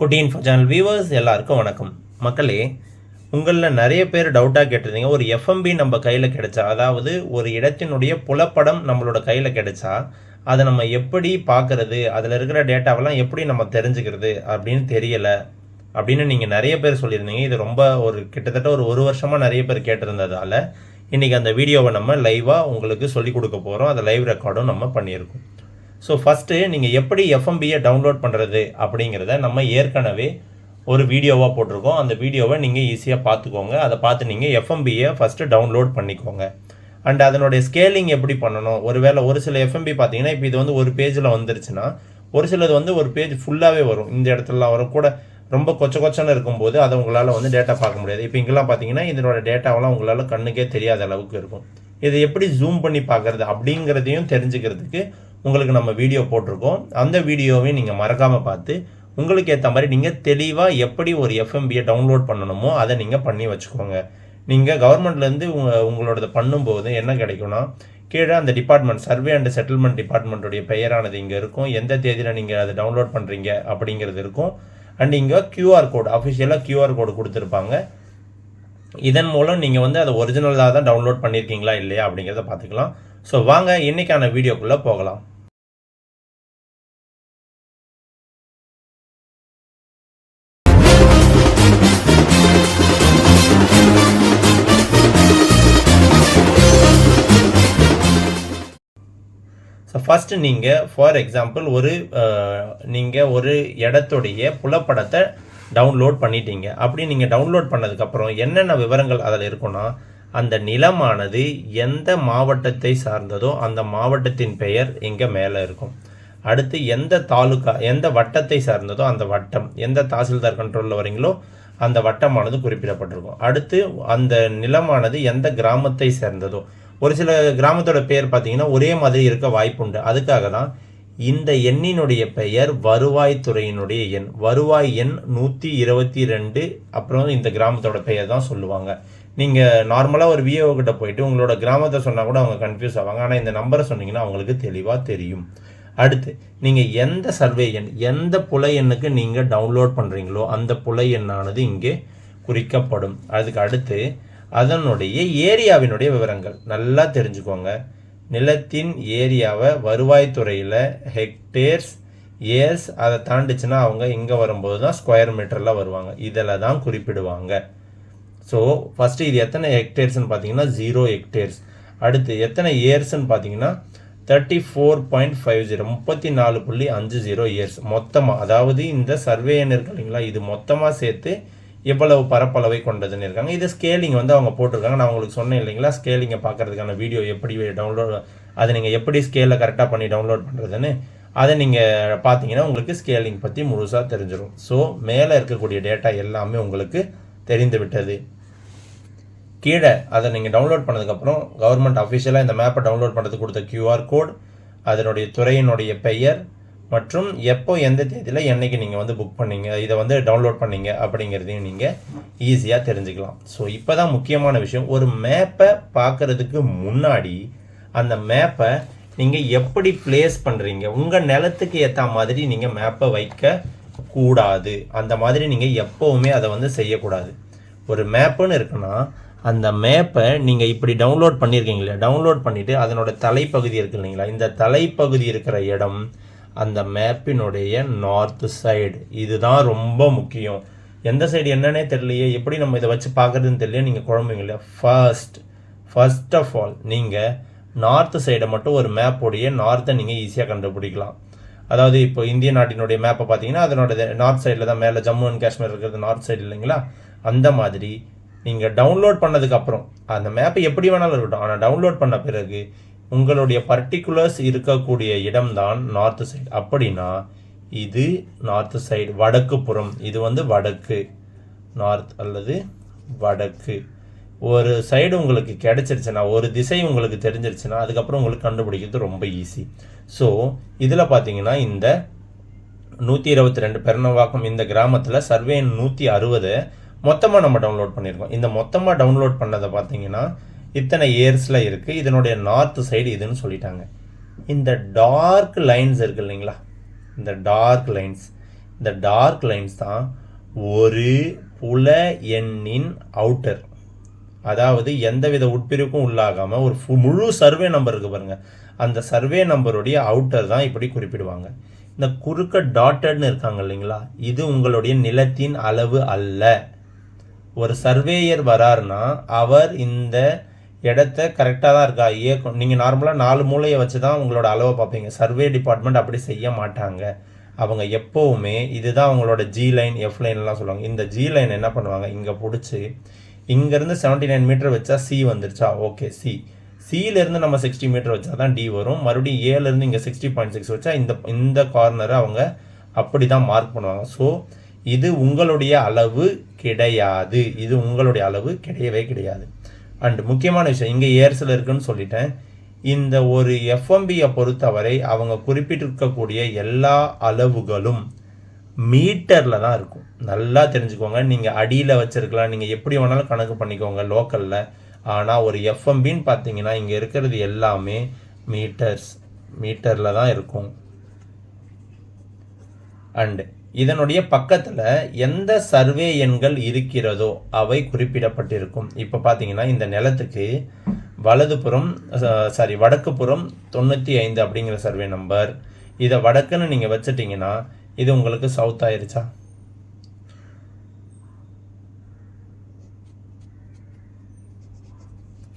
குட்டி info channel viewers எல்லாருக்கும் வணக்கம். மக்களே, உங்களில் நிறைய பேர் டவுட்டாக கேட்டிருந்தீங்க, ஒரு எஃப்எம்பி நம்ம கையில் கிடைச்சா, அதாவது ஒரு இடத்தினுடைய புலப்படம் நம்மளோட கையில் கிடைச்சா அதை நம்ம எப்படி பார்க்கறது, அதில் இருக்கிற டேட்டாவெல்லாம் எப்படி நம்ம தெரிஞ்சுக்கிறது அப்படின்னு தெரியலை அப்படின்னு நீங்கள் நிறைய பேர் சொல்லியிருந்தீங்க. இது ரொம்ப கிட்டத்தட்ட ஒரு வருஷமாக நிறைய பேர் கேட்டிருந்ததால் இன்றைக்கி அந்த வீடியோவை நம்ம லைவாக உங்களுக்கு சொல்லிக் கொடுக்க போகிறோம். அதை லைவ் ரெக்கார்டும் நம்ம பண்ணியிருக்கோம். ஸோ ஃபஸ்ட்டு நீங்கள் எப்படி எஃப்எம்பியை டவுன்லோட் பண்ணுறது அப்படிங்கிறத நம்ம ஏற்கனவே ஒரு வீடியோவாக போட்டிருக்கோம். அந்த வீடியோவை நீங்கள் ஈஸியாக பார்த்துக்கோங்க. அதை பார்த்து நீங்கள் எஃப்எம்பியை ஃபஸ்ட்டு டவுன்லோட் பண்ணிக்கோங்க. அண்ட் அதனுடைய ஸ்கேலிங் எப்படி பண்ணணும், ஒருவேளை ஒரு சில எஃப்எம்பி பார்த்தீங்கன்னா இப்போ இது ஒரு பேஜில் வந்துருச்சுன்னா ஒரு சிலது ஒரு பேஜ் ஃபுல்லாகவே வரும். இந்த இடத்துலலாம் வரும் கூட ரொம்ப கொச்சன்னு இருக்கும்போது அதை உங்களால் டேட்டா பார்க்க முடியாது. இப்போ இங்கெல்லாம் பார்த்தீங்கன்னா இதனோட டேட்டாவெல்லாம் உங்களால் கண்ணுக்கே தெரியாத அளவுக்கு இருக்கும். இதை எப்படி ஜூம் பண்ணி பார்க்குறது அப்படிங்கிறதையும் தெரிஞ்சுக்கிறதுக்கு உங்களுக்கு நம்ம வீடியோ போட்டிருக்கோம். அந்த வீடியோவையும் நீங்கள் மறக்காமல் பார்த்து உங்களுக்கு ஏற்ற மாதிரி நீங்கள் தெளிவாக எப்படி ஒரு எஃப்எம்பியை டவுன்லோட் பண்ணணுமோ அதை நீங்கள் பண்ணி வச்சுக்கோங்க. நீங்கள் கவர்மெண்ட்லேருந்து உங்களோட பண்ணும்போது என்ன கிடைக்கும்னா, கீழே அந்த டிபார்ட்மெண்ட் சர்வே அண்ட் செட்டில்மெண்ட் டிபார்ட்மெண்ட்டுடைய பெயரானது இங்கே இருக்கும். எந்த தேதியில் நீங்கள் அதை டவுன்லோட் பண்ணுறீங்க அப்படிங்கிறது இருக்கும். அண்ட் இங்கே கியூஆர் கோடு, அஃபிஷியலாக கியூஆர் கோடு கொடுத்துருப்பாங்க. இதன் மூலம் நீங்கள் அதை ஒரிஜினலாக தான் டவுன்லோட் பண்ணியிருக்கீங்களா இல்லையா அப்படிங்கிறத பார்த்துக்கலாம். ஸோ வாங்க இன்றைக்கான வீடியோக்குள்ளே போகலாம். ஸோ ஃபஸ்ட்டு நீங்கள் ஃபார் எக்ஸாம்பிள் நீங்கள் ஒரு இடத்துடைய புலப்படத்தை டவுன்லோட் பண்ணிட்டீங்க. அப்படி நீங்கள் டவுன்லோட் பண்ணதுக்கப்புறம் என்னென்ன விவரங்கள் அதில் இருக்குன்னா, அந்த நிலமானது எந்த மாவட்டத்தை சார்ந்ததோ அந்த மாவட்டத்தின் பெயர் இங்கே மேலே இருக்கும். அடுத்து எந்த தாலுக்கா, எந்த வட்டத்தை சார்ந்ததோ அந்த வட்டம், எந்த தாசில்தார் கண்ட்ரோலில் வரீங்களோ அந்த வட்டமானது குறிப்பிடப்பட்டிருக்கும். அடுத்து அந்த நிலமானது எந்த கிராமத்தை சேர்ந்ததோ, ஒரு சில கிராமத்தோட பெயர் பார்த்தீங்கன்னா ஒரே மாதிரி இருக்க வாய்ப்புண்டு. அதுக்காக தான் இந்த எண்ணினுடைய பெயர் வருவாய்த்துறையினுடைய எண், வருவாய் எண் 122. அப்புறம் இந்த கிராமத்தோட பெயர் தான் சொல்லுவாங்க. நீங்கள் நார்மலாக ஒரு விஏஓ கிட்ட போயிட்டு உங்களோட கிராமத்தை சொன்னால் கூட அவங்க கன்ஃபியூஸ் ஆவாங்க. ஆனால் இந்த நம்பரை சொன்னீங்கன்னா அவங்களுக்கு தெளிவாக தெரியும். அடுத்து நீங்கள் எந்த சர்வே எண், எந்த புல எண்ணுக்கு நீங்கள் டவுன்லோட் பண்ணுறீங்களோ அந்த புல எண்ணானது இங்கே குறிக்கப்படும். அதுக்கு அடுத்து அதனுடைய ஏரியாவினுடைய விவரங்கள் நல்லா தெரிஞ்சுக்கோங்க. நிலத்தின் ஏரியாவை வருவாய்த்துறையில் ஹெக்டேர்ஸ், ஏர்ஸ், அதை தாண்டிச்சுன்னா அவங்க இங்கே வரும்போது தான் ஸ்கொயர் மீட்டரில் வருவாங்க. இதில் தான் குறிப்பிடுவாங்க. ஸோ ஃபஸ்ட்டு இது எத்தனை ஹெக்டேர்ஸ்ன்னு பார்த்தீங்கன்னா 0 ஹெக்டேர்ஸ். அடுத்து எத்தனை இயர்ஸ்ன்னு பார்த்தீங்கன்னா 34.50, 34.50 இயர்ஸ் மொத்தமாக. அதாவது இந்த சர்வே எண் இருக்கு இல்லைங்களா, இது மொத்தமாக சேர்த்து எவ்வளவு பரப்பளவை கொண்டதுன்னு இருக்காங்க. இது ஸ்கேலிங் அவங்க போட்டிருக்காங்க. நான் உங்களுக்கு சொன்னேன் இல்லைங்களா, ஸ்கேலிங்கை பார்க்கறதுக்கான வீடியோ எப்படி டவுன்லோட், அதை நீங்கள் எப்படி ஸ்கேலில் கரெக்டாக பண்ணி டவுன்லோட் பண்ணுறதுன்னு அதை நீங்கள் பார்த்தீங்கன்னா உங்களுக்கு ஸ்கேலிங் பற்றி முழுசாக தெரிஞ்சிடும். ஸோ மேலே இருக்கக்கூடிய டேட்டா எல்லாமே உங்களுக்கு தெரிந்து விட்டது. கீழே அதை நீங்கள் டவுன்லோட் பண்ணதுக்கப்புறம் கவர்மெண்ட் அஃபிஷியலாக இந்த மேப்பை டவுன்லோட் பண்ணுறதுக்கு கொடுத்த கியூஆர் கோட், அதனுடைய துறையினுடைய பெயர் மற்றும் எப்போ எந்த தேதியில் என்னைக்கு நீங்கள் புக் பண்ணீங்க, இதை டவுன்லோட் பண்ணீங்க அப்படிங்கிறதையும் நீங்கள் ஈஸியாக தெரிஞ்சுக்கலாம். ஸோ இப்போ தான் முக்கியமான விஷயம், ஒரு மேப்பை பார்க்குறதுக்கு முன்னாடி அந்த மேப்பை நீங்கள் எப்படி பிளேஸ் பண்ணுறீங்க, உங்கள் நிலத்துக்கு ஏற்ற மாதிரி நீங்கள் மேப்பை வைக்க கூடாது. அந்த மாதிரி நீங்கள் எப்போவுமே அதை செய்யக்கூடாது. ஒரு மேப்புன்னு இருக்குன்னா அந்த மேப்பை நீங்கள் இப்படி டவுன்லோட் பண்ணியிருக்கீங்களா, டவுன்லோட் பண்ணிவிட்டு அதனோட தலைப்பகுதி இருக்கு இல்லைங்களா, இந்த தலைப்பகுதி இருக்கிற இடம் அந்த மேப்பினுடைய நார்த் சைடு. இதுதான் ரொம்ப முக்கியம். எந்த சைடு என்னன்னே தெரியலையே, எப்படி நம்ம இதை வச்சு பார்க்குறதுன்னு தெரியல, நீங்கள் குழம்புங்க இல்லையா. ஃபர்ஸ்ட் ஆஃப் ஆல் நீங்கள் நார்த் சைடை மட்டும் ஒரு மேப்போடைய நார்த்தை நீங்கள் ஈஸியாக கண்டுபிடிக்கலாம். அதாவது இப்போ இந்திய நாட்டினுடைய மேப்பை பார்த்தீங்கன்னா அதனோட நார்த் சைடில் தான், மேலே ஜம்மு அண்ட் காஷ்மீர் இருக்கிறது நார்த் சைடு இல்லைங்களா. அந்த மாதிரி நீங்கள் டவுன்லோட் பண்ணதுக்கப்புறம் அந்த மேப்பை எப்படி வேணாலும் இருக்கட்டும், ஆனால் டவுன்லோட் பண்ண பிறகு உங்களுடைய பர்டிகுலர்ஸ் இருக்கக்கூடிய இடம்தான் நார்த் சைடு. அப்படின்னா இது நார்த் சைடு, வடக்கு புறம். இது வடக்கு, நார்த் அல்லது வடக்கு. ஒரு சைடு உங்களுக்கு கிடைச்சிருச்சுன்னா, ஒரு திசை உங்களுக்கு தெரிஞ்சிருச்சுன்னா அதுக்கப்புறம் உங்களுக்கு கண்டுபிடிக்கிறது ரொம்ப ஈஸி. ஸோ இதில் பார்த்தீங்கன்னா இந்த 122 பெருநவாக்கம் இந்த கிராமத்தில் சர்வே 160 மொத்தமாக நம்ம டவுன்லோட் பண்ணியிருக்கோம். இந்த மொத்தமாக டவுன்லோட் பண்ணதை பார்த்தீங்கன்னா இத்தனை இயர்ஸில் இருக்குது. இதனுடைய நார்த் சைடு இதுன்னு சொல்லிட்டாங்க. இந்த டார்க் லைன்ஸ் இருக்கு இல்லைங்களா, இந்த டார்க் லைன்ஸ் இந்த டார்க் லைன்ஸ் தான் ஒரு புல எண்ணின் அவுட்டர், அதாவது எந்தவித உட்பிரிவுக்கும் உள்ளாகாமல் ஒரு முழு சர்வே நம்பர் இருக்கு பாருங்க, அந்த சர்வே நம்பருடைய அவுட்டர் தான் இப்படி குறிப்பிடுவாங்க. இந்த குறுக்க டாட்டட்னு இருக்காங்க இல்லைங்களா, இது உங்களுடைய நிலத்தின் அளவு அல்ல. ஒரு சர்வேயர் வராருன்னா அவர் இந்த இடத்த கரெக்டாக தான் இருக்கா நீங்கள் நார்மலாக 4 மூலையை வச்சு தான் உங்களோட அளவை பார்ப்பீங்க. சர்வே டிபார்ட்மெண்ட் அப்படி செய்ய மாட்டாங்க. அவங்க எப்போவுமே இதுதான் அவங்களோட ஜி லைன் எஃப் லைன்லாம் சொல்லுவாங்க. இந்த ஜி லைன் என்ன பண்ணுவாங்க, இங்கே பிடிச்சி இங்கேருந்து 79 மீட்டர் வச்சா சி வந்துருச்சா, ஓகே சி, சியிலேருந்து நம்ம 60 மீட்டர் வச்சா தான் டி வரும். மறுபடியும் ஏலேருந்து இங்கே 60.6 வச்சா இந்த கார்னரை அவங்க அப்படி தான் மார்க் பண்ணுவாங்க. ஸோ இது உங்களுடைய அளவு கிடையாது, இது உங்களுடைய அளவு கிடையவே கிடையாது. அண்ட் முக்கியமான விஷயம், இங்கே ஏர்ஸில் இருக்குன்னு சொல்லிட்டேன். இந்த ஒரு எஃப்எம்பியை பொறுத்தவரை அவங்க குறிப்பிட்டிருக்கக்கூடிய எல்லா அளவுகளும் மீட்டரில் தான் இருக்கும். நல்லா தெரிஞ்சுக்கோங்க. நீங்கள் அடியில் வச்சுருக்கலாம், நீங்கள் எப்படி வேணாலும் கணக்கு பண்ணிக்கோங்க லோக்கலில். ஆனால் ஒரு எஃப்எம்பின்னு பார்த்தீங்கன்னா இங்கே இருக்கிறது எல்லாமே மீட்டரில் தான் இருக்கும். அண்டு இதனுடைய பக்கத்தில் எந்த சர்வே எண்கள் இருக்கிறதோ அவை குறிப்பிடப்பட்டிருக்கும். இப்போ பார்த்தீங்கன்னா இந்த நிலத்துக்கு வடக்கு புறம் 95 அப்படிங்கிற சர்வே நம்பர். இதை வடக்குன்னு நீங்கள் வச்சுட்டிங்கன்னா இது உங்களுக்கு சவுத் ஆயிருச்சா?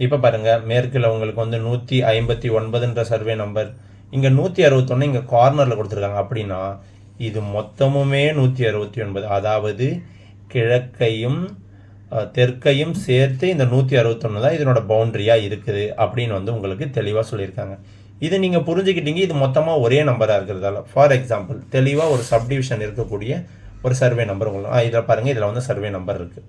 இப்போ பாருங்க, மேற்கில் உங்களுக்கு வந்து 159ன்ற சர்வே நம்பர், இங்கே 161 இங்கே கார்னரில் கொடுத்துருக்காங்க. அப்படின்னா இது மொத்தமுமே 169, அதாவது கிழக்கையும் தெற்கையும் சேர்த்து இந்த 161 தான் இதனோட பவுண்டரியாக இருக்குது அப்படின்னு வந்து உங்களுக்கு தெளிவாக சொல்லியிருக்காங்க. இது நீங்கள் புரிஞ்சுக்கிட்டீங்க, இது மொத்தமாக ஒரே நம்பராக இருக்கிறதால. ஃபார் எக்ஸாம்பிள், தெளிவாக ஒரு சப்டிவிஷன் இருக்கக்கூடிய ஒரு சர்வே நம்பர் உங்களுக்கு இதில் பாருங்கள், இதில் வந்து சர்வே நம்பர் இருக்குது,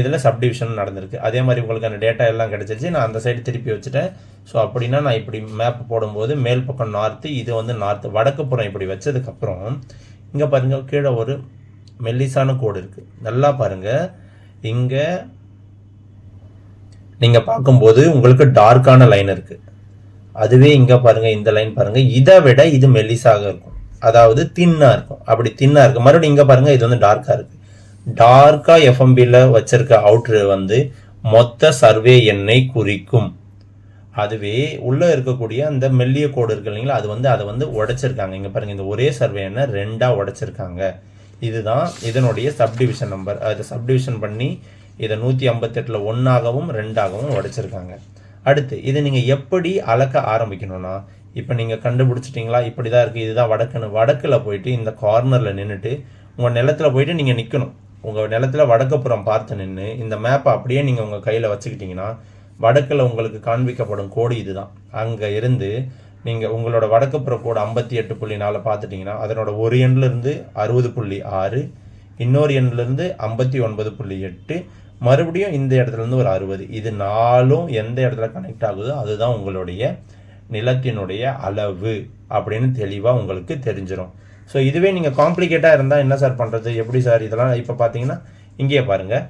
இதில் சப்டிவிஷன் நடந்திருக்கு. அதே மாதிரி உங்களுக்கு அந்த டேட்டா எல்லாம் கிடச்சிருச்சு. நான் அந்த சைடு திருப்பி வச்சுட்டேன். ஸோ அப்படின்னா நான் இப்படி மேப் போடும்போது மேல் பக்கம் நார்த்து, இது வந்து நார்த்து, வடக்கு புறம் இப்படி வச்சதுக்கப்புறம் இங்கே பாருங்கள் கீழே ஒரு மெல்லிசான கோடு இருக்குது. நல்லா பாருங்கள், இங்கே நீங்கள் பார்க்கும்போது உங்களுக்கு டார்க்கான லைன் இருக்குது. அதுவே இங்கே பாருங்கள், இந்த லைன் பாருங்கள், இதை விட இது மெல்லிசாக இருக்கும், அதாவது தின்னாக இருக்கும். அப்படி தின்னாக இருக்குது. மறுபடியும் இங்கே பாருங்கள், இது வந்து டார்க்காக இருக்குது. டார்க்காக எஃப்எம்பியில் வச்சிருக்க அவுட்ரு வந்து மொத்த சர்வே எண்ணை குறிக்கும். அதுவே உள்ளே இருக்கக்கூடிய அந்த மெல்லிய கோடு இருக்கு இல்லைங்களா, அது வந்து அதை வந்து உடைச்சிருக்காங்க. இங்கே பாருங்கள், இந்த ஒரே சர்வே எண்ணை 2ஆக உடைச்சிருக்காங்க. இதுதான் இதனுடைய சப்டிவிஷன் நம்பர். அதை சப்டிவிஷன் பண்ணி இதை 158ல் 1ஆகவும் 2ஆகவும் உடைச்சிருக்காங்க. அடுத்து இதை நீங்கள் எப்படி அளக்க ஆரம்பிக்கணும்னா, இப்போ நீங்கள் கண்டுபிடிச்சிட்டிங்களா, இப்படி தான் இருக்குது, இதுதான் வடக்குன்னு. வடக்கில் போயிட்டு இந்த கார்னரில் நின்றுட்டு உங்கள் நிலத்தில் போயிட்டு நீங்கள் நிற்கணும். உங்கள் நிலத்தில் வடக்குப்புறம் பார்த்து நின்று இந்த மேப்பை அப்படியே நீங்கள் உங்கள் கையில் வச்சுக்கிட்டிங்கன்னா வடக்கில் உங்களுக்கு காண்பிக்கப்படும் கோடு இதுதான். அங்கே இருந்து நீங்கள் உங்களோட வடக்குப்புற கோடு 58.4 பார்த்துட்டிங்கன்னா அதனோட ஒரு எண்ணிலிருந்து 60.6, இன்னொரு எண்ணிலிருந்து 59.8, மறுபடியும் இந்த இடத்துலேருந்து ஒரு 60. இது 4ம் எந்த இடத்துல கனெக்ட் ஆகுதோ அதுதான் உங்களுடைய நிலத்தினுடைய அளவு அப்படின்னு தெளிவாக உங்களுக்கு தெரிஞ்சிடும். ஸோ இதுவே நீங்கள் காம்ப்ளிகேட்டாக இருந்தால் என்ன சார் பண்ணுறது, எப்படி சார் இதெல்லாம் இப்போ பார்த்தீங்கன்னா இங்கேயே பாருங்கள்,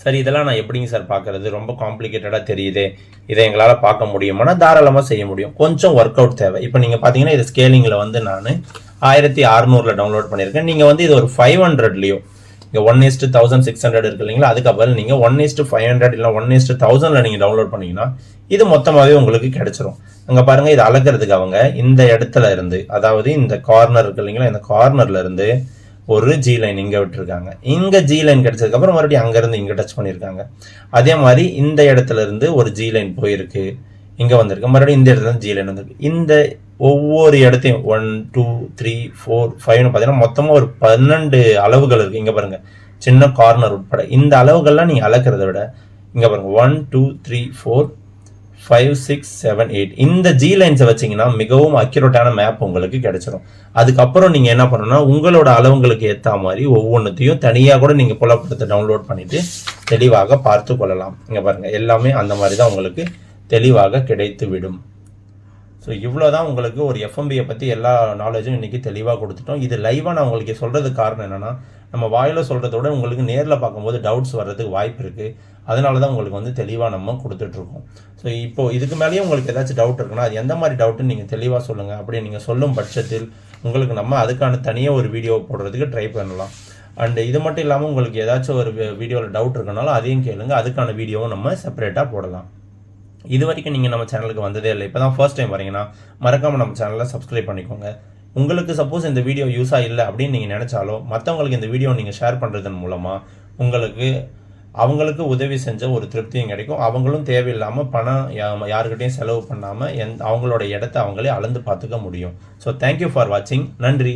சார் இதெல்லாம் நான் எப்படிங்க சார் பார்க்குறது, ரொம்ப காம்ப்ளிகேட்டடாக தெரியுது, இதை எங்களால் பார்க்க முடியுமானா தாராளமாக செய்ய முடியும். கொஞ்சம் ஒர்க் அவுட் தேவை. இப்போ நீங்கள் பார்த்தீங்கன்னா இது ஸ்கேலிங்கில் வந்து நான் 1600 டவுன்லோட் பண்ணியிருக்கேன். நீங்கள் வந்து இது ஒரு 500லையோ, இங்கே 1:1600 இருக்கு இல்லைங்களா, அதுக்கப்புறம் நீங்கள் 1:500 இல்லை 1:1000 நீங்கள் டவுன்லோட் பண்ணிங்கன்னா இது மொத்தமாகவே உங்களுக்கு கிடைச்சிரும். அங்கே பாருங்கள், இது அளக்கிறதுக்கு அவங்க இந்த இடத்துல இருந்து, அதாவது இந்த கார்னர் இருக்கு இல்லைங்களா, இந்த கார்னர்ல இருந்து ஒரு ஜி லைன் இங்கே விட்டுருக்காங்க. இங்கே ஜி லைன் கிடைச்சதுக்கப்புறம் மறுபடியும் அங்கேருந்து இங்கே டச் பண்ணியிருக்காங்க. அதே மாதிரி இந்த இடத்துல இருந்து ஒரு ஜி லைன் போயிருக்கு, இங்கே வந்திருக்கு, மறுபடியும் இந்த இடத்துல ஜி லைன் வந்திருக்கு. இந்த ஒவ்வொரு இடத்தையும் 1, 2, 3, 4, 5ன்னு பார்த்தீங்கன்னா மொத்தமாக ஒரு 12 அளவுகள் இருக்குது. இங்கே பாருங்கள், சின்ன கார்னர் உட்பட இந்த அளவுகள்லாம் நீங்கள் அளக்கிறத விட இங்கே பாருங்கள் 1, 2, 3, 4, 5, 6, 7, 8 இந்த ஜி லைன்ஸை வச்சிங்கன்னா மிகவும் அக்யூரேட்டான மேப் உங்களுக்கு கிடைச்சிடும். அதுக்கப்புறம் நீங்கள் என்ன பண்ணணும்னா உங்களோட அளவுங்களுக்கு ஏற்ற மாதிரி ஒவ்வொன்றுத்தையும் தனியாக கூட நீங்கள் புலப்படத்தை டவுன்லோட் பண்ணிவிட்டு தெளிவாக பார்த்து கொள்ளலாம். இங்கே பாருங்கள், எல்லாமே அந்த மாதிரி தான் உங்களுக்கு தெளிவாக கிடைத்து விடும். ஸோ இவ்வளோதான் உங்களுக்கு ஒரு எஃப்எம்பியை பற்றி எல்லா நாலேஜும் இன்றைக்கி தெளிவாக கொடுத்துட்டோம். இது லைவாக நான் உங்களுக்கு சொல்கிறதுக்கு காரணம் என்னென்னா, நம்ம வாயில் சொல்கிறத விட உங்களுக்கு நேரில் பார்க்கும்போது டவுட்ஸ் வர்றதுக்கு வாய்ப்பு இருக்குது. அதனால தான் உங்களுக்கு வந்து தெளிவாக நம்ம கொடுத்துட்ருக்கோம். ஸோ இப்போது இதுக்கு மேலேயும் உங்களுக்கு ஏதாச்சும் டவுட் இருக்குன்னா அது எந்த மாதிரி டவுட்டுன்னு நீங்கள் தெளிவாக சொல்லுங்கள். அப்படி நீங்கள் சொல்லும் பட்சத்தில் உங்களுக்கு நம்ம அதுக்கான தனியாக ஒரு வீடியோ போடுறதுக்கு ட்ரை பண்ணலாம். அண்டு இது மட்டும் இல்லாமல் உங்களுக்கு ஏதாச்சும் ஒரு வீடியோவில் டவுட் இருக்குனாலும் அதையும் கேளுங்க, அதுக்கான வீடியோவும் நம்ம செப்பரேட்டாக போடலாம். இது வரைக்கும் நீங்கள் நம்ம சேனலுக்கு வந்ததே இல்லை, இப்போ தான் ஃபர்ஸ்ட் டைம் வரீங்கன்னா மறக்காமல் நம்ம சேனலை சப்ஸ்கிரைப் பண்ணிக்கோங்க. உங்களுக்கு சப்போஸ் இந்த வீடியோ யூஸாக இல்லை அப்படின்னு நீங்கள் நினச்சாலோ மற்றவங்களுக்கு இந்த வீடியோ நீங்கள் ஷேர் பண்ணுறதன் மூலமாக அவங்களுக்கு உதவி செஞ்ச ஒரு திருப்தியும் கிடைக்கும். அவங்களும் தேவையில்லாமல் பணம் யாருக்கிட்டையும் செலவு பண்ணாமல் அவங்களோட இடத்த அவங்களே அளந்து பார்த்துக்க முடியும். ஸோ தேங்க்யூ ஃபார் வாட்சிங். நன்றி.